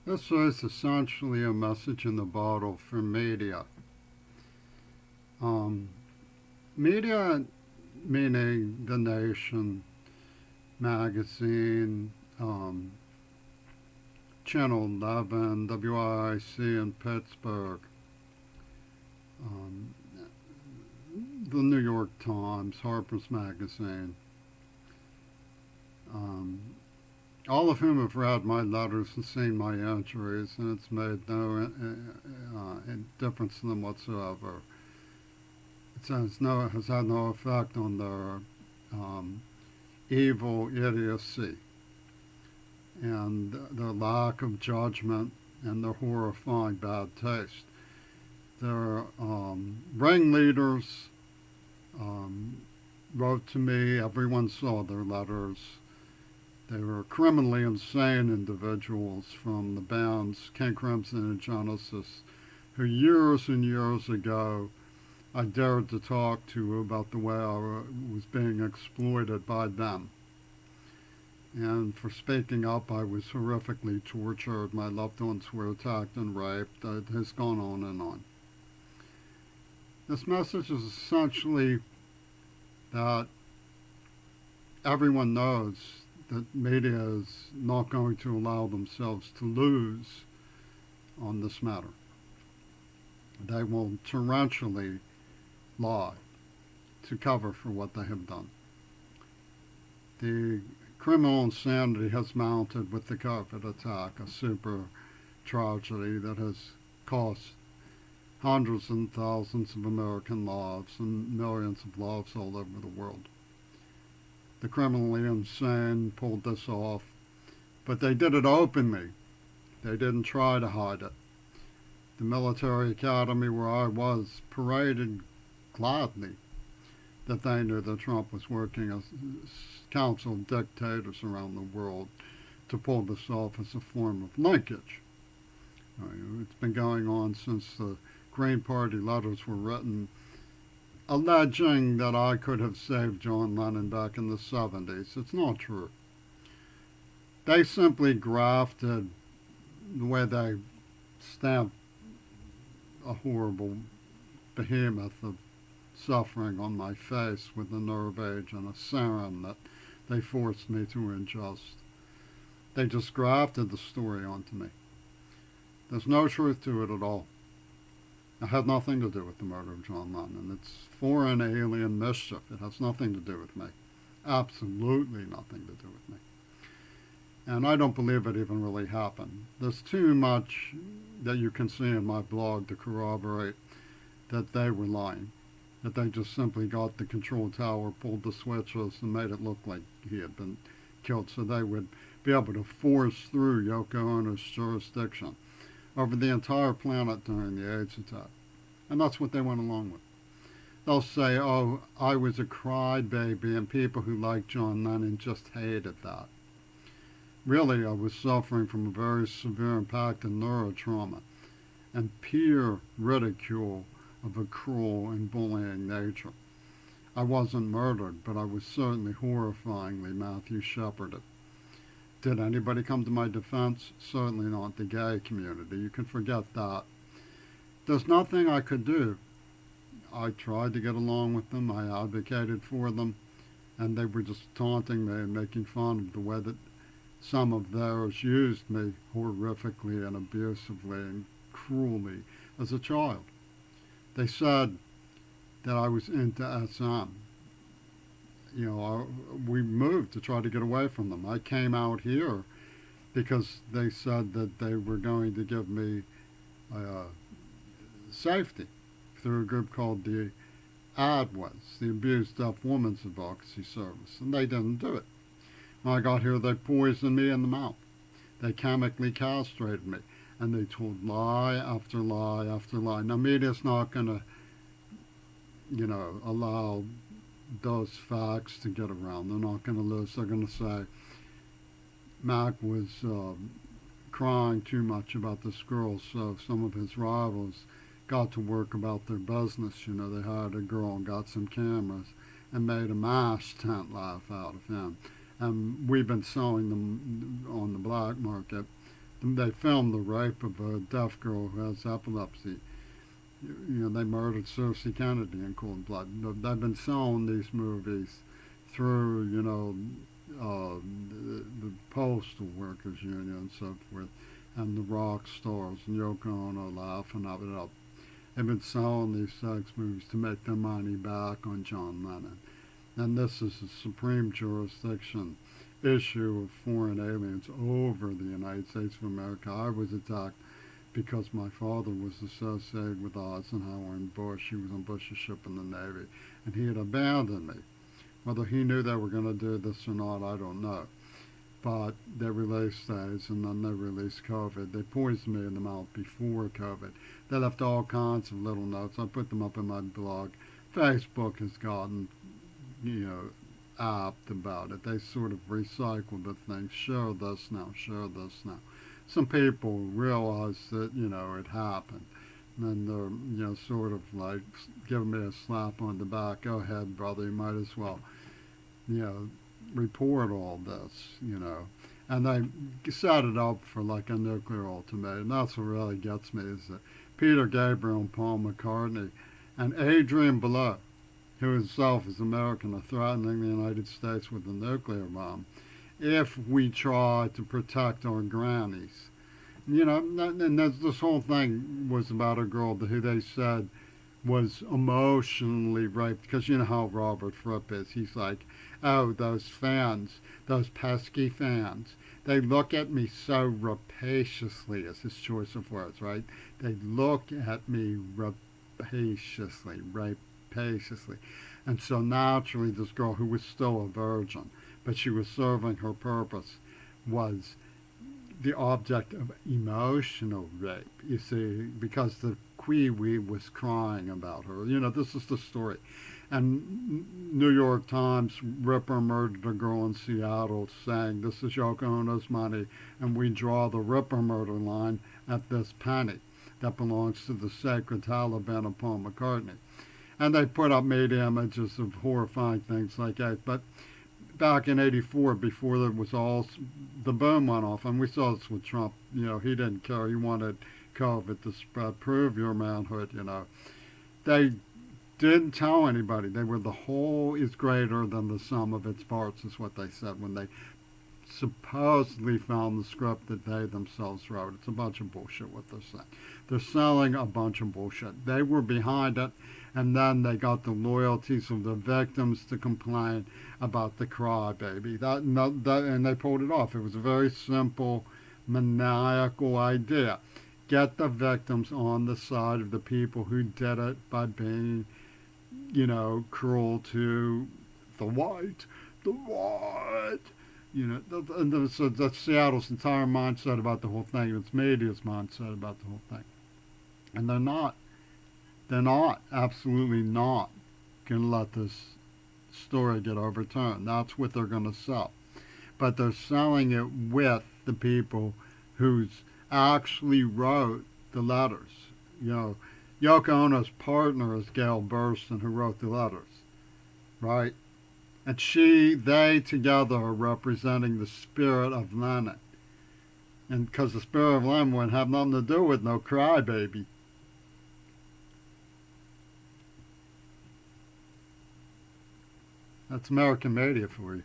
This is essentially a message in the bottle for media. Um, Media, meaning The Nation, Magazine, Channel 11, WIC in Pittsburgh, um, the New York Times, Harper's Magazine, um, all of whom have read my letters and seen my entries, and it's made no difference to them whatsoever. It has had no effect on their um, evil idiocy and their lack of judgment and their horrifying bad taste. Their ringleaders um, wrote to me. Everyone saw their letters. They were criminally insane individuals from the bands King Crimson and Genesis, who years and years ago I dared to talk to about the way I was being exploited by them. And for speaking up, I was horrifically tortured. My loved ones were attacked and raped. It has gone on and on. This message is essentially that everyone knows that media is not going to allow themselves to lose on this matter. They will torrentially lie to cover for what they have done. The criminal insanity has mounted with the COVID attack, a super tragedy that has cost hundreds and thousands of American lives and millions of lives all over the world. The criminally insane pulled this off, but they did it openly. They didn't try to hide it. The military academy where I was paraded gladly that they knew that Trump was working as council of dictators around the world to pull this off as a form of linkage. It's been going on since the Green Party letters were written alleging that I could have saved John Lennon back in the 70s. It's not true. They simply grafted the way they stamped a horrible behemoth of suffering on my face with a nerve age and a serum that they forced me to ingest. They just grafted the story onto me. There's no truth to it at all. It had nothing to do with the murder of John Lennon. It's foreign alien mischief. It has nothing to do with me. Absolutely nothing to do with me. And I don't believe it even really happened. There's too much that you can see in my blog to corroborate that they were lying. That they just simply got the control tower, pulled the switches, and made it look like he had been killed so they would be able to force through Yoko Ono's jurisdiction over the entire planet during the AIDS attack. And that's what they went along with. They'll say, oh, I was a crybaby, and people who like John Lennon just hated that. Really, I was suffering from a very severe impact in neurotrauma and peer ridicule of a cruel and bullying nature. I wasn't murdered, but I was certainly horrifyingly Matthew Sheparded. Did anybody come to my defense? Certainly not the gay community. You can forget that. There's nothing I could do. I tried to get along with them. I advocated for them. And they were just taunting me and making fun of the way that some of theirs used me horrifically and abusively and cruelly as a child. They said that I was into SM. We moved to try to get away from them. I came out here because they said that they were going to give me safety through a group called the ADWAS, the Abused Deaf Women's Advocacy Service, and they didn't do it. When I got here, they poisoned me in the mouth. They chemically castrated me, and they told lie after lie after lie. Now, media's not going to, allow those facts to get around. They're not going to lose. They're going to say Mac was crying too much about this girl, so some of his rivals got to work about their business. They hired a girl and got some cameras and made a MASH tent laugh out of him. And we've been selling them on the black market they filmed the rape of a deaf girl who has epilepsy. They murdered Cersei Kennedy in cold blood. They've been selling these movies through, the postal workers union and so forth, and the rock stars and Yoko Ono laughing at it up. They've been selling these sex movies to make their money back on John Lennon. And this is a supreme jurisdiction issue of foreign aliens over the United States of America. I was attacked because my father was associated with Eisenhower and Bush. He was on Bush's ship in the Navy, and he had abandoned me. Whether he knew they were going to do this or not, I don't know. But they released those, and then they released COVID. They poisoned me in the mouth before COVID. They left all kinds of little notes. I put them up in my blog. Facebook has gotten, apt about it. They sort of recycle the things. Share this now, share this now. Some people realize that, it happened. And they're, sort of like giving me a slap on the back. Go ahead, brother, you might as well, report all this. And they set it up for like a nuclear ultimatum. That's what really gets me is that Peter Gabriel and Paul McCartney and Adrian Belew, who himself is American, are threatening the United States with a nuclear bomb if we try to protect our grannies. And this whole thing was about a girl who they said was emotionally raped, because you know how Robert Fripp is. He's like, oh, those fans, those pesky fans, they look at me so rapaciously, is his choice of words, right? They look at me rapaciously. And so naturally this girl, who was still a virgin, but she was serving her purpose, was the object of emotional rape, you see, because the Kiwi was crying about her. This is the story. And New York Times, Ripper murdered a girl in Seattle, saying, this is Yoko Ono's money, and we draw the Ripper murder line at this penny that belongs to the sacred Taliban of Paul McCartney. And they put up media images of horrifying things like that. But back in '84, before there was all, the boom went off, and we saw this with Trump. He didn't care. He wanted COVID to spread. Prove your manhood. They didn't tell anybody. They were, the whole is greater than the sum of its parts, is what they said when they supposedly found the script that they themselves wrote. It's a bunch of bullshit what they're saying. They're selling a bunch of bullshit. They were behind it, and then they got the loyalties of the victims to complain about the crybaby. And they pulled it off. It was a very simple, maniacal idea. Get the victims on the side of the people who did it by being, cruel to the white. So that's Seattle's entire mindset about the whole thing. It's media's mindset about the whole thing. And they're not, absolutely not, going to let this story get overturned. That's what they're going to sell. But they're selling it with the people who's actually wrote the letters. Yoko Ono's partner is Gail Burston, who wrote the letters, right? And they together are representing the spirit of Lennon. And because the spirit of Lennon wouldn't have nothing to do with no crybaby. That's American media for you.